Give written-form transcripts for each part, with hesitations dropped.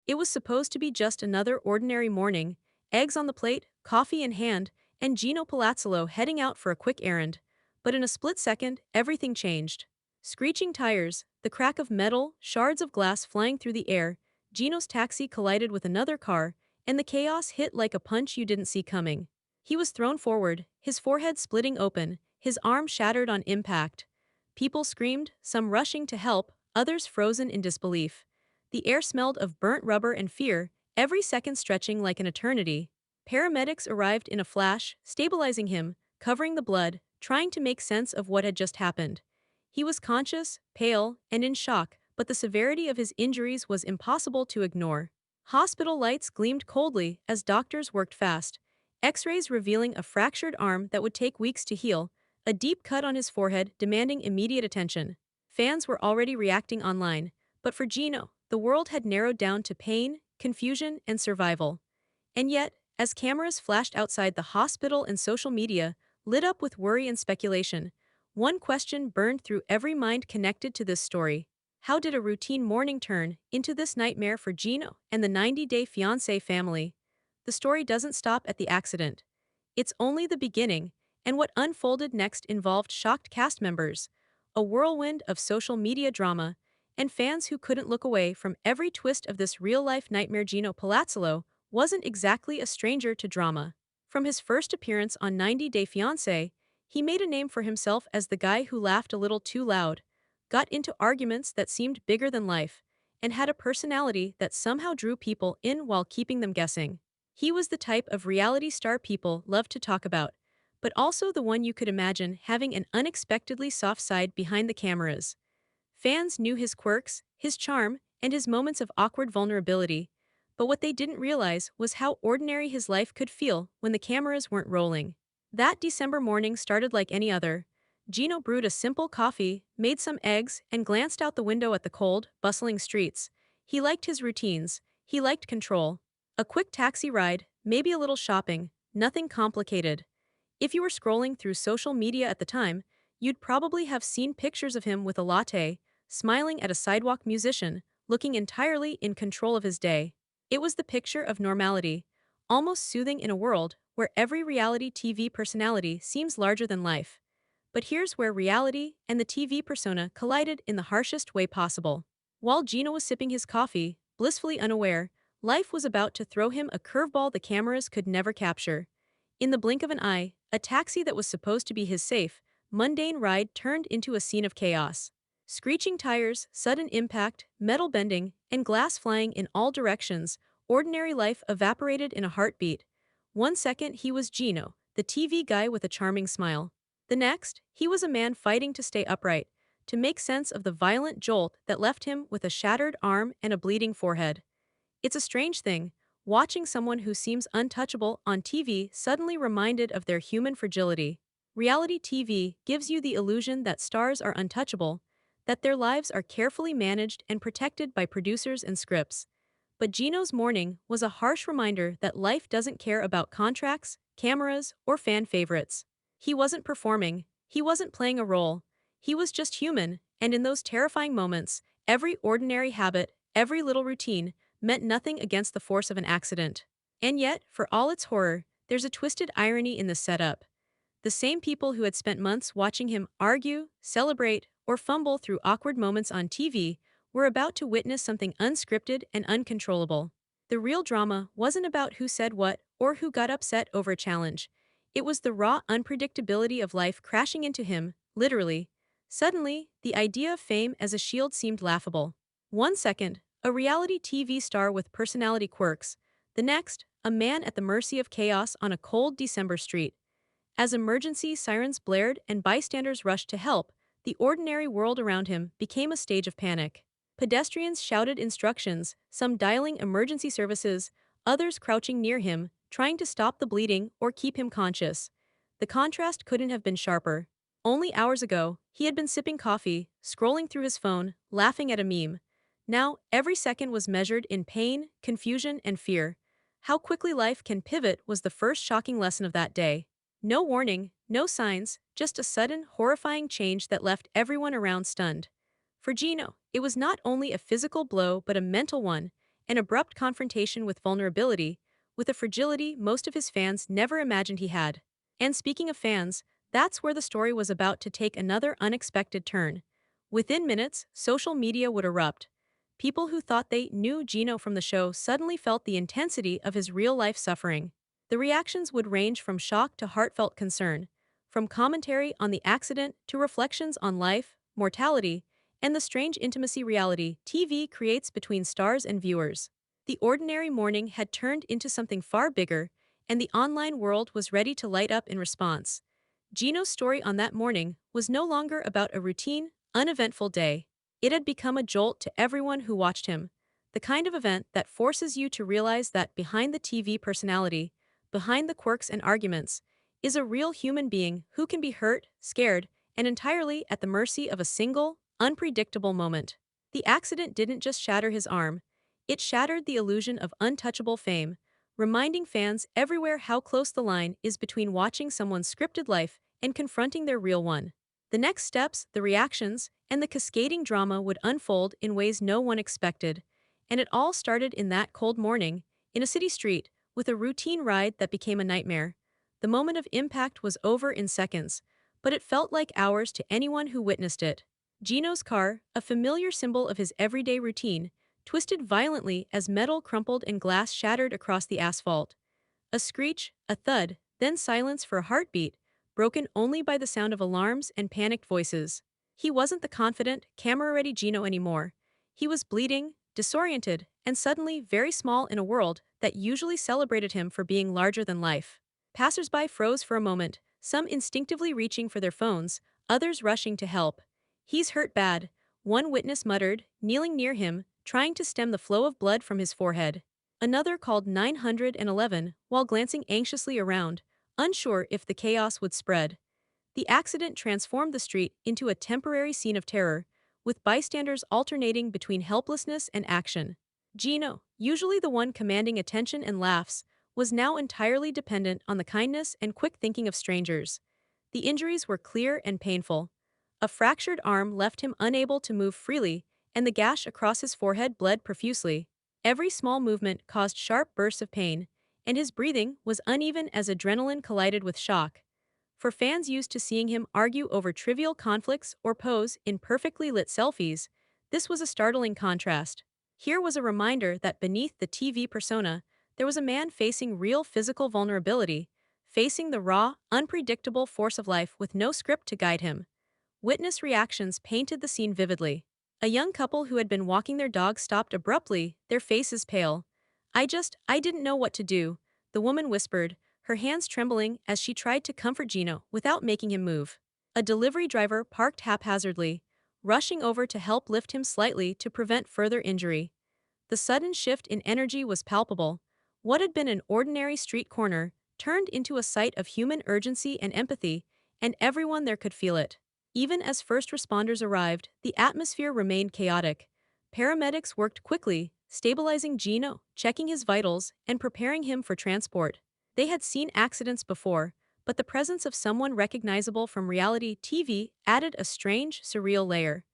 It was supposed to be just another ordinary morning, eggs on the plate, coffee in hand, and Gino Palazzolo heading out for a quick errand. But in a split second, everything changed. Screeching tires, the crack of metal, shards of glass flying through the air, Gino's taxi collided with another car, and the chaos hit like a punch you didn't see coming. He was thrown forward, his forehead splitting open, his arm shattered on impact. People screamed, some rushing to help, others frozen in disbelief. The air smelled of burnt rubber and fear, every second stretching like an eternity. Paramedics arrived in a flash, stabilizing him, covering the blood, trying to make sense of what had just happened. He was conscious, pale, and in shock, but the severity of his injuries was impossible to ignore. Hospital lights gleamed coldly as doctors worked fast, X-rays revealing a fractured arm that would take weeks to heal, a deep cut on his forehead demanding immediate attention. Fans were already reacting online, but for Gino, the world had narrowed down to pain, confusion, and survival. And yet, as cameras flashed outside the hospital and social media, lit up with worry and speculation, one question burned through every mind connected to this story. How did a routine morning turn into this nightmare for Gino and the 90-day fiancé family? The story doesn't stop at the accident. It's only the beginning, and what unfolded next involved shocked cast members, a whirlwind of social media drama, and fans who couldn't look away from every twist of this real-life nightmare. Gino Palazzolo wasn't exactly a stranger to drama. From his first appearance on 90 Day Fiancé, he made a name for himself as the guy who laughed a little too loud, got into arguments that seemed bigger than life, and had a personality that somehow drew people in while keeping them guessing. He was the type of reality star people love to talk about, but also the one you could imagine having an unexpectedly soft side behind the cameras. Fans knew his quirks, his charm, and his moments of awkward vulnerability, but what they didn't realize was how ordinary his life could feel when the cameras weren't rolling. That December morning started like any other. Gino brewed a simple coffee, made some eggs, and glanced out the window at the cold, bustling streets. He liked his routines. He liked control. A quick taxi ride, maybe a little shopping, nothing complicated. If you were scrolling through social media at the time, you'd probably have seen pictures of him with a latte, smiling at a sidewalk musician, looking entirely in control of his day. It was the picture of normality, almost soothing in a world where every reality TV personality seems larger than life. But here's where reality and the TV persona collided in the harshest way possible. While Gino was sipping his coffee, blissfully unaware, life was about to throw him a curveball the cameras could never capture. In the blink of an eye, a taxi that was supposed to be his safe, mundane ride turned into a scene of chaos. Screeching tires, sudden impact, metal bending, and glass flying in all directions, ordinary life evaporated in a heartbeat. One second he was Gino, the TV guy with a charming smile. The next, he was a man fighting to stay upright, to make sense of the violent jolt that left him with a shattered arm and a bleeding forehead. It's a strange thing, watching someone who seems untouchable on TV suddenly reminded of their human fragility. Reality TV gives you the illusion that stars are untouchable, that their lives are carefully managed and protected by producers and scripts. But Gino's morning was a harsh reminder that life doesn't care about contracts, cameras, or fan favorites. He wasn't performing, he wasn't playing a role, he was just human, and in those terrifying moments, every ordinary habit, every little routine, meant nothing against the force of an accident. And yet, for all its horror, there's a twisted irony in the setup. The same people who had spent months watching him argue, celebrate, or fumble through awkward moments on TV were about to witness something unscripted and uncontrollable. The real drama wasn't about who said what or who got upset over a challenge. It was the raw unpredictability of life crashing into him, literally. Suddenly, the idea of fame as a shield seemed laughable. One second, a reality TV star with personality quirks. The next, a man at the mercy of chaos on a cold December street. As emergency sirens blared and bystanders rushed to help, the ordinary world around him became a stage of panic. Pedestrians shouted instructions, some dialing emergency services, others crouching near him, trying to stop the bleeding or keep him conscious. The contrast couldn't have been sharper. Only hours ago, he had been sipping coffee, scrolling through his phone, laughing at a meme. Now, every second was measured in pain, confusion, and fear. How quickly life can pivot was the first shocking lesson of that day. No warning, no signs, just a sudden, horrifying change that left everyone around stunned. For Gino, it was not only a physical blow but a mental one, an abrupt confrontation with vulnerability, with a fragility most of his fans never imagined he had. And speaking of fans, that's where the story was about to take another unexpected turn. Within minutes, social media would erupt. People who thought they knew Gino from the show suddenly felt the intensity of his real-life suffering. The reactions would range from shock to heartfelt concern, from commentary on the accident to reflections on life, mortality, and the strange intimacy reality TV creates between stars and viewers. The ordinary morning had turned into something far bigger, and the online world was ready to light up in response. Gino's story on that morning was no longer about a routine, uneventful day. It had become a jolt to everyone who watched him, the kind of event that forces you to realize that behind the TV personality, behind the quirks and arguments, is a real human being who can be hurt, scared, and entirely at the mercy of a single, unpredictable moment. The accident didn't just shatter his arm, it shattered the illusion of untouchable fame, reminding fans everywhere how close the line is between watching someone's scripted life and confronting their real one. The next steps, the reactions, and the cascading drama would unfold in ways no one expected. And it all started in that cold morning, in a city street, with a routine ride that became a nightmare. The moment of impact was over in seconds, but it felt like hours to anyone who witnessed it. Gino's car, a familiar symbol of his everyday routine, twisted violently as metal crumpled and glass shattered across the asphalt. A screech, a thud, then silence for a heartbeat, broken only by the sound of alarms and panicked voices. He wasn't the confident, camera-ready Gino anymore. He was bleeding, disoriented, and suddenly very small in a world that usually celebrated him for being larger than life. Passersby froze for a moment, some instinctively reaching for their phones, others rushing to help. "He's hurt bad," one witness muttered, kneeling near him, trying to stem the flow of blood from his forehead. Another called 911 while glancing anxiously around, unsure if the chaos would spread. The accident transformed the street into a temporary scene of terror, with bystanders alternating between helplessness and action. Gino, usually the one commanding attention and laughs, was now entirely dependent on the kindness and quick thinking of strangers. The injuries were clear and painful. A fractured arm left him unable to move freely, and the gash across his forehead bled profusely. Every small movement caused sharp bursts of pain, and his breathing was uneven as adrenaline collided with shock. For fans used to seeing him argue over trivial conflicts or pose in perfectly lit selfies, this was a startling contrast. Here was a reminder that beneath the TV persona, there was a man facing real physical vulnerability, facing the raw, unpredictable force of life with no script to guide him. Witness reactions painted the scene vividly. A young couple who had been walking their dog stopped abruptly, their faces pale. I didn't know what to do," the woman whispered, her hands trembling as she tried to comfort Gino without making him move. A delivery driver parked haphazardly, rushing over to help lift him slightly to prevent further injury. The sudden shift in energy was palpable. What had been an ordinary street corner turned into a site of human urgency and empathy, and everyone there could feel it. Even as first responders arrived, the atmosphere remained chaotic. Paramedics worked quickly, stabilizing Gino, checking his vitals, and preparing him for transport. They had seen accidents before, but the presence of someone recognizable from reality TV added a strange, surreal layer.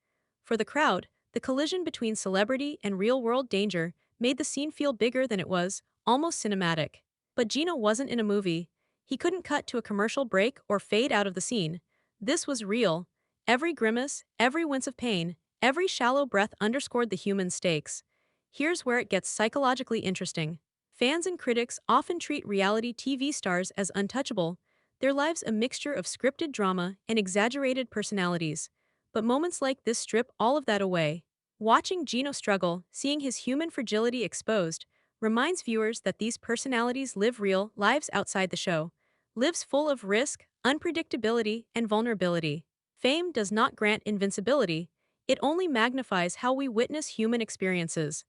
For the crowd, the collision between celebrity and real-world danger made the scene feel bigger than it was, almost cinematic. But Gino wasn't in a movie. He couldn't cut to a commercial break or fade out of the scene. This was real. Every grimace, every wince of pain, every shallow breath underscored the human stakes. Here's where it gets psychologically interesting. Fans and critics often treat reality TV stars as untouchable, their lives a mixture of scripted drama and exaggerated personalities. But moments like this strip all of that away. Watching Gino struggle, seeing his human fragility exposed, reminds viewers that these personalities live real lives outside the show. Lives full of risk, unpredictability, and vulnerability. Fame does not grant invincibility, it only magnifies how we witness human experiences.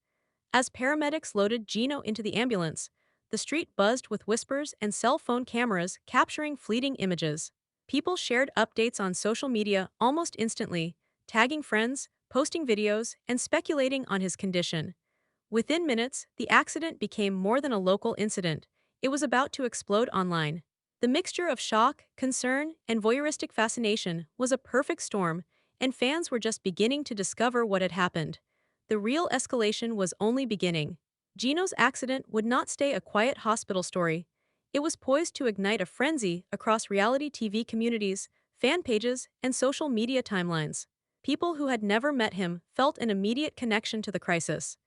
As paramedics loaded Gino into the ambulance, the street buzzed with whispers and cell phone cameras capturing fleeting images. People shared updates on social media almost instantly, tagging friends, posting videos, and speculating on his condition. Within minutes, the accident became more than a local incident. It was about to explode online. The mixture of shock, concern, and voyeuristic fascination was a perfect storm, and fans were just beginning to discover what had happened. The real escalation was only beginning. Gino's accident would not stay a quiet hospital story. It was poised to ignite a frenzy across reality TV communities, fan pages, and social media timelines. People who had never met him felt an immediate connection to the crisis.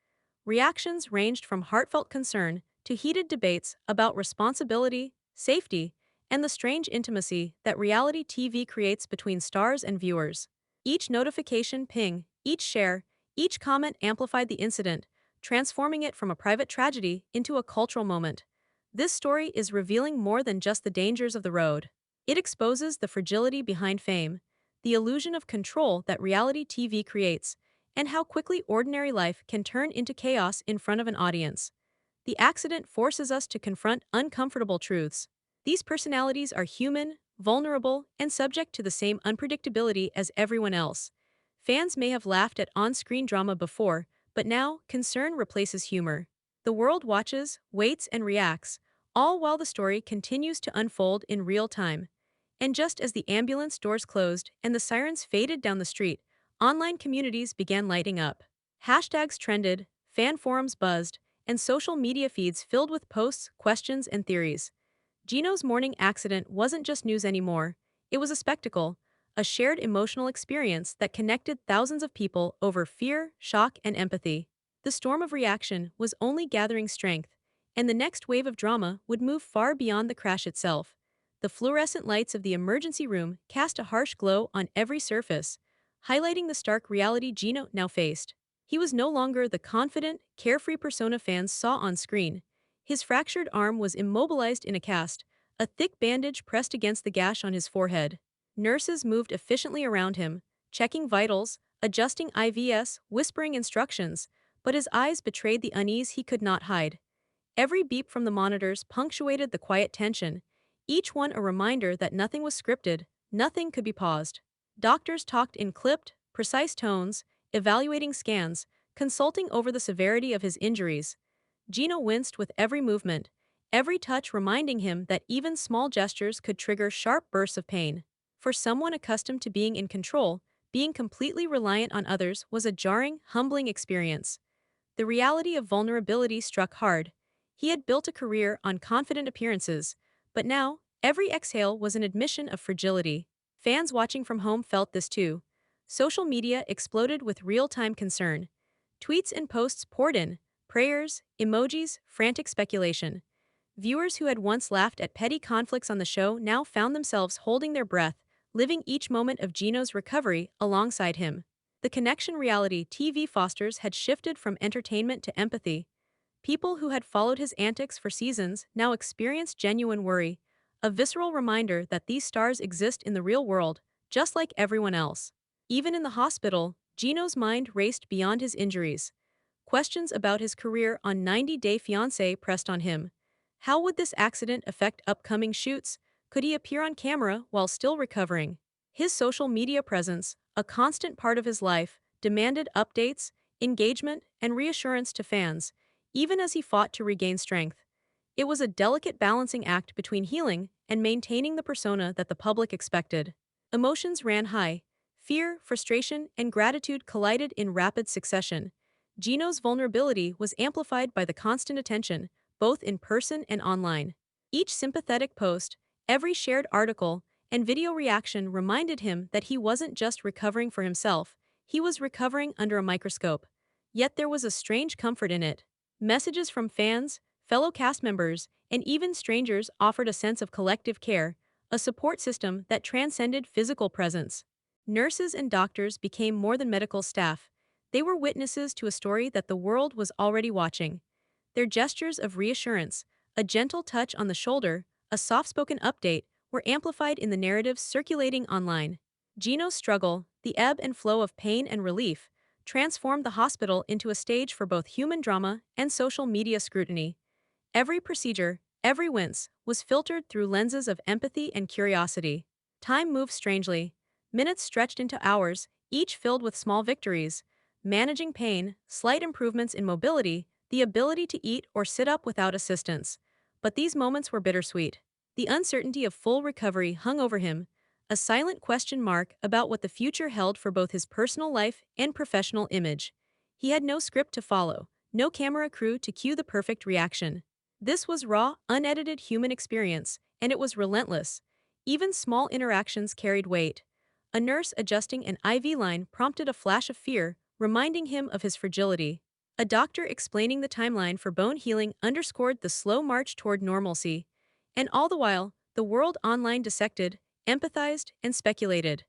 Reactions ranged from heartfelt concern to heated debates about responsibility, safety, and the strange intimacy that reality TV creates between stars and viewers. Each notification ping, each share, each comment amplified the incident, transforming it from a private tragedy into a cultural moment. This story is revealing more than just the dangers of the road. It exposes the fragility behind fame, the illusion of control that reality TV creates, and how quickly ordinary life can turn into chaos in front of an audience. The accident forces us to confront uncomfortable truths. These personalities are human, vulnerable, and subject to the same unpredictability as everyone else. Fans may have laughed at on screen drama before, but now concern replaces humor. The world watches, waits, and reacts, all while the story continues to unfold in real time. And just as the ambulance doors closed and the sirens faded down the street, online communities began lighting up. Hashtags trended, fan forums buzzed, and social media feeds filled with posts, questions, and theories. Gino's morning accident wasn't just news anymore, it was a spectacle, a shared emotional experience that connected thousands of people over fear, shock, and empathy. The storm of reaction was only gathering strength, and the next wave of drama would move far beyond the crash itself. The fluorescent lights of the emergency room cast a harsh glow on every surface, highlighting the stark reality Gino now faced. He was no longer the confident, carefree persona fans saw on screen. His fractured arm was immobilized in a cast, a thick bandage pressed against the gash on his forehead. Nurses moved efficiently around him, checking vitals, adjusting IVs, whispering instructions, but his eyes betrayed the unease he could not hide. Every beep from the monitors punctuated the quiet tension, each one a reminder that nothing was scripted, nothing could be paused. Doctors talked in clipped, precise tones, evaluating scans, consulting over the severity of his injuries. Gino winced with every movement, every touch reminding him that even small gestures could trigger sharp bursts of pain. For someone accustomed to being in control, being completely reliant on others was a jarring, humbling experience. The reality of vulnerability struck hard. He had built a career on confident appearances, but now, every exhale was an admission of fragility. Fans watching from home felt this too. Social media exploded with real-time concern. Tweets and posts poured in, prayers, emojis, frantic speculation. Viewers who had once laughed at petty conflicts on the show now found themselves holding their breath, living each moment of Gino's recovery alongside him. The connection reality TV fosters had shifted from entertainment to empathy. People who had followed his antics for seasons now experienced genuine worry, a visceral reminder that these stars exist in the real world, just like everyone else. Even in the hospital, Gino's mind raced beyond his injuries. Questions about his career on 90 Day Fiancé pressed on him. How would this accident affect upcoming shoots? Could he appear on camera while still recovering? His social media presence, a constant part of his life, demanded updates, engagement, and reassurance to fans, even as he fought to regain strength. It was a delicate balancing act between healing and maintaining the persona that the public expected. Emotions ran high. Fear, frustration, and gratitude collided in rapid succession. Gino's vulnerability was amplified by the constant attention, both in person and online. Each sympathetic post, every shared article, and video reaction reminded him that he wasn't just recovering for himself, he was recovering under a microscope. Yet there was a strange comfort in it. Messages from fans, fellow cast members, and even strangers offered a sense of collective care, a support system that transcended physical presence. Nurses and doctors became more than medical staff. They were witnesses to a story that the world was already watching. Their gestures of reassurance, a gentle touch on the shoulder, a soft-spoken update, were amplified in the narratives circulating online. Gino's struggle, the ebb and flow of pain and relief, transformed the hospital into a stage for both human drama and social media scrutiny. Every procedure, every wince, was filtered through lenses of empathy and curiosity. Time moved strangely. Minutes stretched into hours, each filled with small victories. Managing pain, slight improvements in mobility, the ability to eat or sit up without assistance. But these moments were bittersweet. The uncertainty of full recovery hung over him, a silent question mark about what the future held for both his personal life and professional image. He had no script to follow, no camera crew to cue the perfect reaction. This was raw, unedited human experience, and it was relentless. Even small interactions carried weight. A nurse adjusting an IV line prompted a flash of fear, reminding him of his fragility. A doctor explaining the timeline for bone healing underscored the slow march toward normalcy. And all the while, the world online dissected, empathized, and speculated.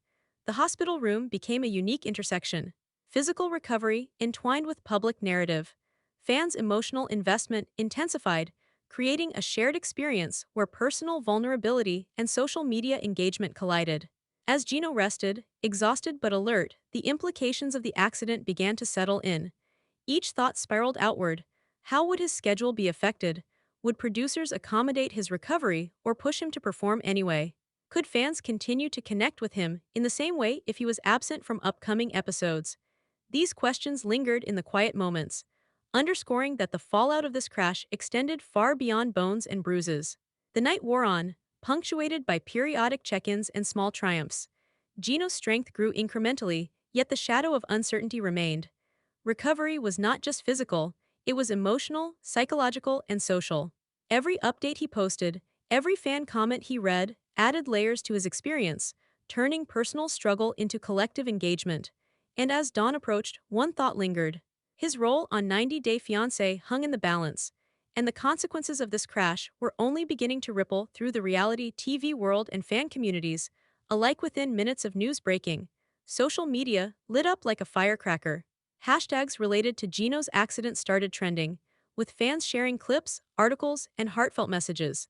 The hospital room became a unique intersection. Physical recovery entwined with public narrative. Fans' emotional investment intensified, creating a shared experience where personal vulnerability and social media engagement collided. As Gino rested, exhausted but alert, the implications of the accident began to settle in. Each thought spiraled outward. How would his schedule be affected? Would producers accommodate his recovery or push him to perform anyway? Could fans continue to connect with him in the same way if he was absent from upcoming episodes? These questions lingered in the quiet moments, underscoring that the fallout of this crash extended far beyond bones and bruises. The night wore on, punctuated by periodic check-ins and small triumphs. Gino's strength grew incrementally, yet the shadow of uncertainty remained. Recovery was not just physical, it was emotional, psychological, and social. Every update he posted, every fan comment he read, added layers to his experience, turning personal struggle into collective engagement. And as dawn approached, one thought lingered. His role on 90 Day Fiancé hung in the balance, and the consequences of this crash were only beginning to ripple through the reality TV world and fan communities, alike within minutes of news breaking. Social media lit up like a firecracker. Hashtags related to Gino's accident started trending, with fans sharing clips, articles, and heartfelt messages.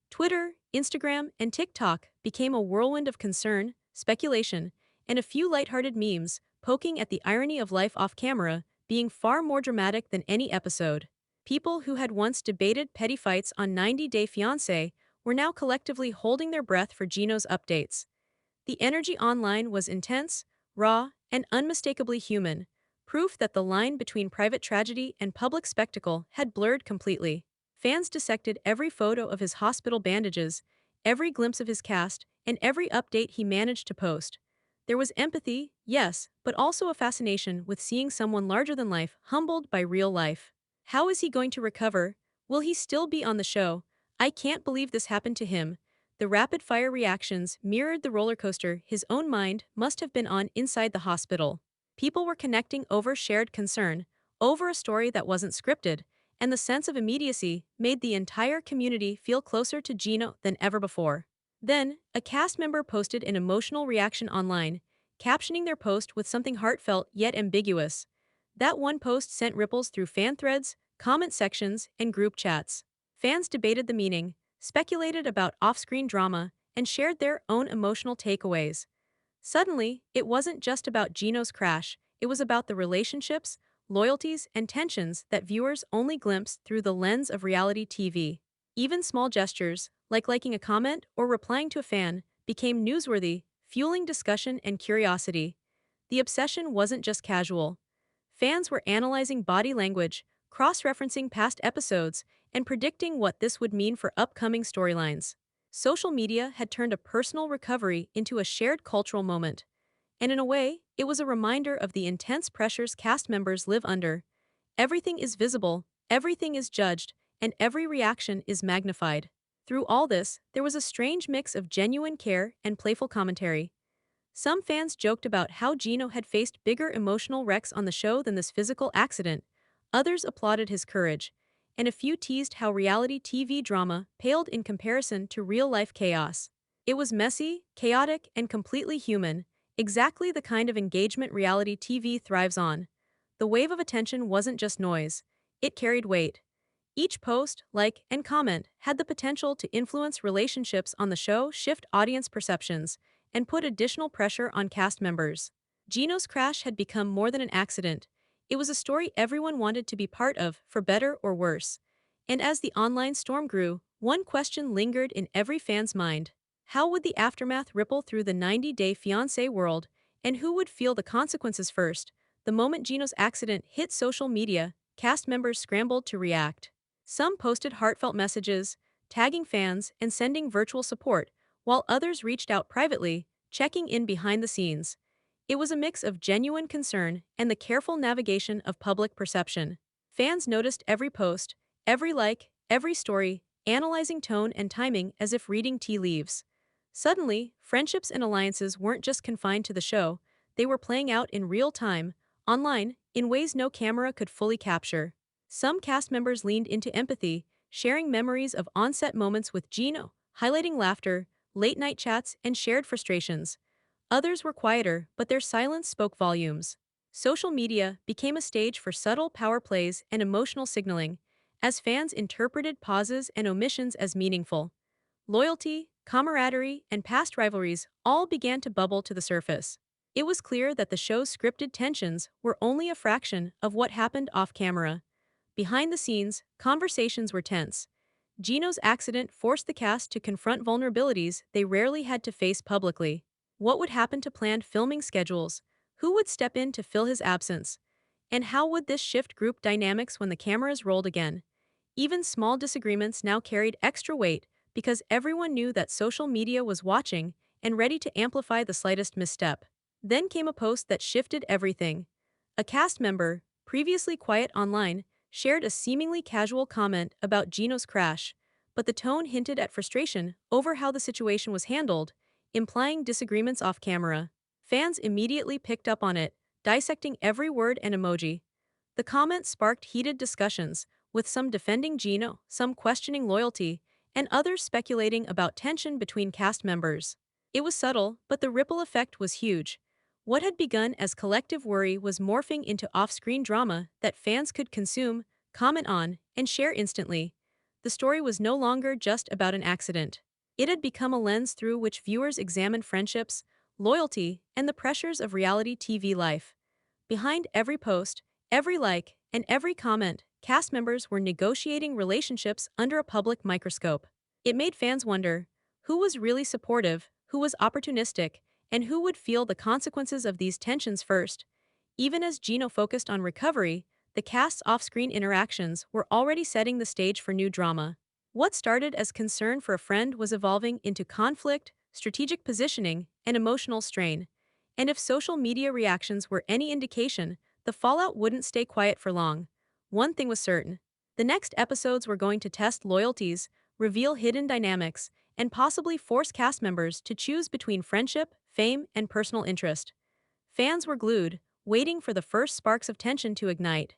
Twitter, Instagram, and TikTok became a whirlwind of concern, speculation, and a few lighthearted memes, poking at the irony of life off camera being far more dramatic than any episode. People who had once debated petty fights on 90 Day Fiancé were now collectively holding their breath for Gino's updates. The energy online was intense, raw, and unmistakably human, proof that the line between private tragedy and public spectacle had blurred completely. Fans dissected every photo of his hospital bandages, every glimpse of his cast, and every update he managed to post. There was empathy, yes, but also a fascination with seeing someone larger than life humbled by real life. How is he going to recover? Will he still be on the show? I can't believe this happened to him. The rapid-fire reactions mirrored the roller coaster his own mind must have been on inside the hospital. People were connecting over shared concern, over a story that wasn't scripted, and the sense of immediacy made the entire community feel closer to Gino than ever before. Then, a cast member posted an emotional reaction online, captioning their post with something heartfelt yet ambiguous. That one post sent ripples through fan threads, comment sections, and group chats. Fans debated the meaning, speculated about off-screen drama, and shared their own emotional takeaways. Suddenly, it wasn't just about Gino's crash, it was about the relationships, loyalties, and tensions that viewers only glimpsed through the lens of reality TV. Even small gestures, like liking a comment or replying to a fan, became newsworthy, fueling discussion and curiosity. The obsession wasn't just casual. Fans were analyzing body language, cross-referencing past episodes, and predicting what this would mean for upcoming storylines. Social media had turned a personal recovery into a shared cultural moment. And in a way, it was a reminder of the intense pressures cast members live under. Everything is visible, everything is judged, and every reaction is magnified. Through all this, there was a strange mix of genuine care and playful commentary. Some fans joked about how Gino had faced bigger emotional wrecks on the show than this physical accident. Others applauded his courage, and a few teased how reality TV drama paled in comparison to real-life chaos. It was messy, chaotic, and completely human, exactly the kind of engagement reality TV thrives on. The wave of attention wasn't just noise, it carried weight. Each post, like, and comment had the potential to influence relationships on the show, shift audience perceptions, and put additional pressure on cast members. Gino's crash had become more than an accident. It was a story everyone wanted to be part of, for better or worse. And as the online storm grew, one question lingered in every fan's mind. How would the aftermath ripple through the 90 Day Fiancé world, and who would feel the consequences first? The moment Gino's accident hit social media, cast members scrambled to react. Some posted heartfelt messages, tagging fans and sending virtual support, while others reached out privately, checking in behind the scenes. It was a mix of genuine concern and the careful navigation of public perception. Fans noticed every post, every like, every story, analyzing tone and timing as if reading tea leaves. Suddenly, friendships and alliances weren't just confined to the show, they were playing out in real time, online, in ways no camera could fully capture. Some cast members leaned into empathy, sharing memories of on-set moments with Gino, highlighting laughter, late-night chats, and shared frustrations. Others were quieter, but their silence spoke volumes. Social media became a stage for subtle power plays and emotional signaling, as fans interpreted pauses and omissions as meaningful. Loyalty, camaraderie, and past rivalries all began to bubble to the surface. It was clear that the show's scripted tensions were only a fraction of what happened off camera. Behind the scenes, conversations were tense. Gino's accident forced the cast to confront vulnerabilities they rarely had to face publicly. What would happen to planned filming schedules? Who would step in to fill his absence? And how would this shift group dynamics when the cameras rolled again? Even small disagreements now carried extra weight because everyone knew that social media was watching and ready to amplify the slightest misstep. Then came a post that shifted everything. A cast member, previously quiet online, shared a seemingly casual comment about Gino's crash, but the tone hinted at frustration over how the situation was handled, implying disagreements off camera. Fans immediately picked up on it, dissecting every word and emoji. The comment sparked heated discussions, with some defending Gino, some questioning loyalty, and others speculating about tension between cast members. It was subtle, but the ripple effect was huge. What had begun as collective worry was morphing into off-screen drama that fans could consume, comment on, and share instantly. The story was no longer just about an accident. It had become a lens through which viewers examined friendships, loyalty, and the pressures of reality TV life. Behind every post, every like, and every comment, cast members were negotiating relationships under a public microscope. It made fans wonder who was really supportive, who was opportunistic, and who would feel the consequences of these tensions first. Even as Gino focused on recovery, the cast's off-screen interactions were already setting the stage for new drama. What started as concern for a friend was evolving into conflict, strategic positioning, and emotional strain. And if social media reactions were any indication, the fallout wouldn't stay quiet for long. One thing was certain. The next episodes were going to test loyalties, reveal hidden dynamics, and possibly force cast members to choose between friendship, fame, and personal interest. Fans were glued, waiting for the first sparks of tension to ignite.